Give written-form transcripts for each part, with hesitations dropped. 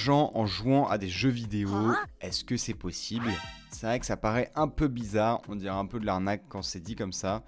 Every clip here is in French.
Gens en jouant à des jeux vidéo, est-ce que c'est possible? C'est vrai que ça paraît un peu bizarre, on dirait un peu de l'arnaque quand c'est dit comme ça.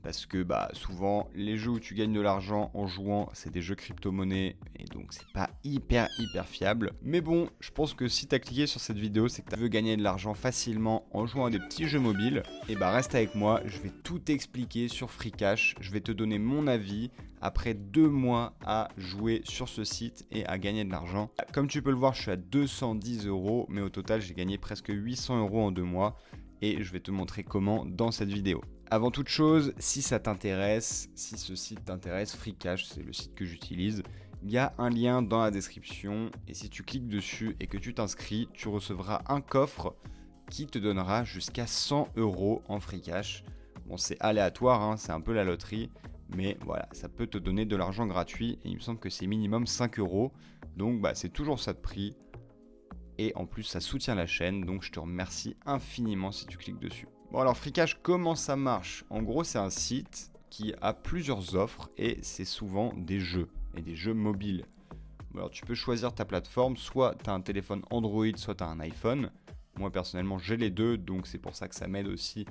Parce que souvent, les jeux où tu gagnes de l'argent en jouant, c'est des jeux crypto-monnaies, et donc c'est pas hyper fiable. Mais bon, je pense que si t'as cliqué sur cette vidéo, c'est que tu veux gagner de l'argent facilement en jouant à des petits jeux mobiles. Et reste avec moi, je vais tout expliquer sur Freecash, je vais te donner mon avis après 2 mois à jouer sur ce site et à gagner de l'argent. Comme tu peux le voir, je suis à 210 €, mais au total, j'ai gagné presque 800 € en 2 mois. Et je vais te montrer comment dans cette vidéo. Avant toute chose, si ça t'intéresse, si ce site t'intéresse, Freecash, c'est le site que j'utilise, il y a un lien dans la description et si tu cliques dessus et que tu t'inscris, tu recevras un coffre qui te donnera jusqu'à 100 € en Freecash. Bon, c'est aléatoire, hein, c'est un peu la loterie, mais voilà, ça peut te donner de l'argent gratuit et il me semble que c'est minimum 5 €, donc c'est toujours ça de prix. Et en plus ça soutient la chaîne, donc je te remercie infiniment si tu cliques dessus. Bon alors Freecash, comment ça marche? En gros c'est un site qui a plusieurs offres et c'est souvent des jeux, et des jeux mobiles. Bon, alors tu peux choisir ta plateforme, soit tu as un téléphone Android, soit tu as un iPhone. Moi personnellement j'ai les deux, donc c'est pour ça que ça m'aide aussi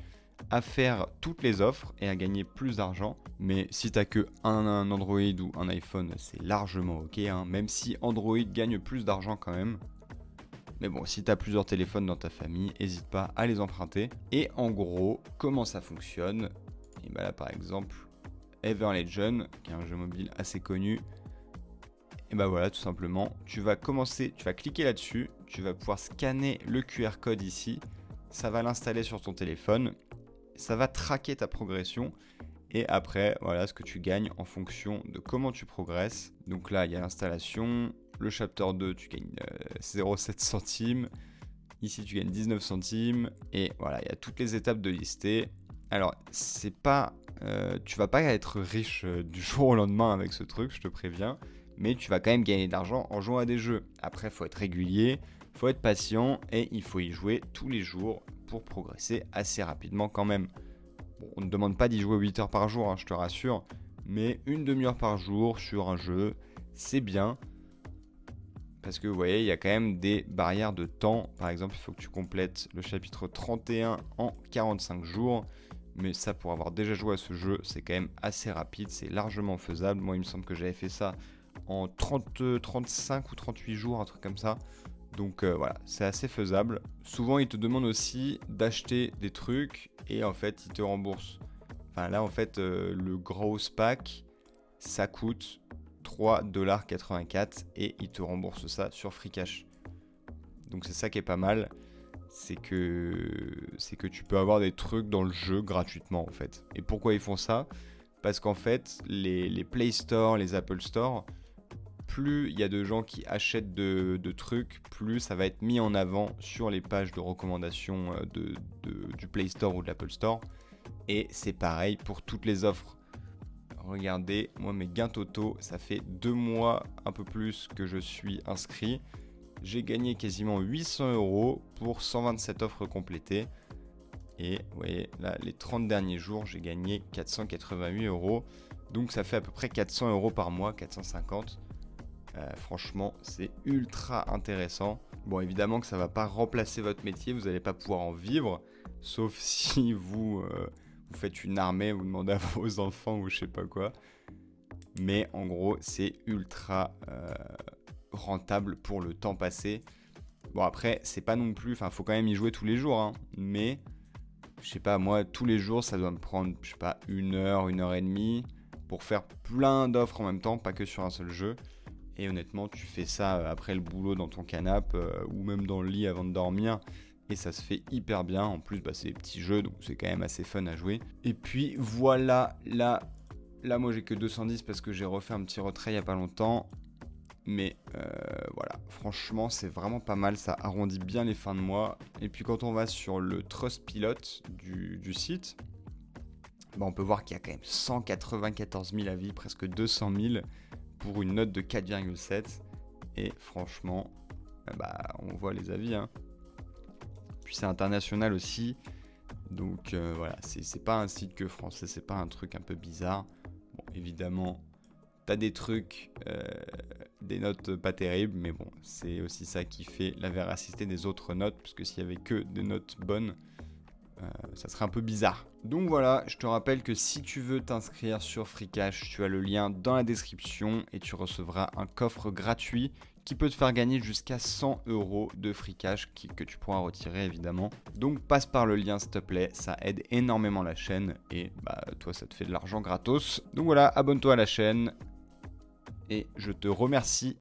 à faire toutes les offres et à gagner plus d'argent. Mais si tu n'as que un Android ou un iPhone, c'est largement ok, hein, même si Android gagne plus d'argent quand même. Mais bon, si tu as plusieurs téléphones dans ta famille, n'hésite pas à les emprunter. Et en gros, comment ça fonctionne? Et là par exemple, Ever Legend, qui est un jeu mobile assez connu. Et voilà, tout simplement, tu vas cliquer là-dessus, tu vas pouvoir scanner le QR code ici, ça va l'installer sur ton téléphone, ça va traquer ta progression. Et après, voilà ce que tu gagnes en fonction de comment tu progresses. Donc là, il y a l'installation. Le chapter 2, tu gagnes 0,7 centimes. Ici, tu gagnes 19 centimes. Et voilà, il y a toutes les étapes de lister. Alors, tu vas pas être riche du jour au lendemain avec ce truc, je te préviens. Mais tu vas quand même gagner de l'argent en jouant à des jeux. Après, il faut être régulier, il faut être patient et il faut y jouer tous les jours pour progresser assez rapidement quand même. Bon, on ne demande pas d'y jouer 8 heures par jour, hein, je te rassure, mais une demi-heure par jour sur un jeu, c'est bien. Parce que vous voyez, il y a quand même des barrières de temps. Par exemple, il faut que tu complètes le chapitre 31 en 45 jours. Mais ça, pour avoir déjà joué à ce jeu, c'est quand même assez rapide, c'est largement faisable. Moi, il me semble que j'avais fait ça en 35 ou 38 jours, un truc comme ça. Donc voilà, c'est assez faisable. Souvent, ils te demandent aussi d'acheter des trucs et en fait, ils te remboursent. Enfin là, en fait, le gros pack, ça coûte 3,84 $ et ils te remboursent ça sur Freecash. Donc c'est ça qui est pas mal, c'est que tu peux avoir des trucs dans le jeu gratuitement en fait. Et pourquoi ils font ça? Parce qu'en fait, les Play Store, les Apple Store, plus il y a de gens qui achètent de trucs, plus ça va être mis en avant sur les pages de recommandation du Play Store ou de l'Apple Store. Et c'est pareil pour toutes les offres. Regardez, moi mes gains totaux, ça fait 2 mois, un peu plus que je suis inscrit. J'ai gagné quasiment 800 € pour 127 offres complétées. Et vous voyez, là, les 30 derniers jours, j'ai gagné 488 €. Donc ça fait à peu près 400 € par mois, 450. Franchement, c'est ultra intéressant. Bon, évidemment que ça ne va pas remplacer votre métier, vous n'allez pas pouvoir en vivre, sauf si vous faites une armée, vous demandez à vos enfants ou je sais pas quoi. Mais en gros, c'est ultra rentable pour le temps passé. Bon, après, c'est pas non plus... Enfin, faut quand même y jouer tous les jours, hein. Mais, je sais pas, moi, tous les jours, ça doit me prendre, je sais pas, 1 heure, 1 heure et demie pour faire plein d'offres en même temps, pas que sur un seul jeu. Et honnêtement, tu fais ça après le boulot dans ton canapé ou même dans le lit avant de dormir. Et ça se fait hyper bien. En plus, c'est des petits jeux, donc c'est quand même assez fun à jouer. Et puis voilà, là moi j'ai que 210 parce que j'ai refait un petit retrait il n'y a pas longtemps. Mais voilà, franchement, c'est vraiment pas mal. Ça arrondit bien les fins de mois. Et puis quand on va sur le Trustpilot du site, on peut voir qu'il y a quand même 194 000 avis, presque 200 000 pour une note de 4,7. Et franchement, on voit les avis, hein. Puis c'est international aussi. Donc voilà, c'est pas un site que français, c'est pas un truc un peu bizarre. Bon, évidemment, t'as des trucs, des notes pas terribles, mais bon, c'est aussi ça qui fait la véracité des autres notes, parce que s'il y avait que des notes bonnes, ça serait un peu bizarre. Donc voilà, je te rappelle que si tu veux t'inscrire sur Freecash, tu as le lien dans la description et tu recevras un coffre gratuit qui peut te faire gagner jusqu'à 100 € de Freecash que tu pourras retirer évidemment. Donc passe par le lien s'il te plaît, ça aide énormément la chaîne et toi ça te fait de l'argent gratos. Donc voilà, abonne-toi à la chaîne et je te remercie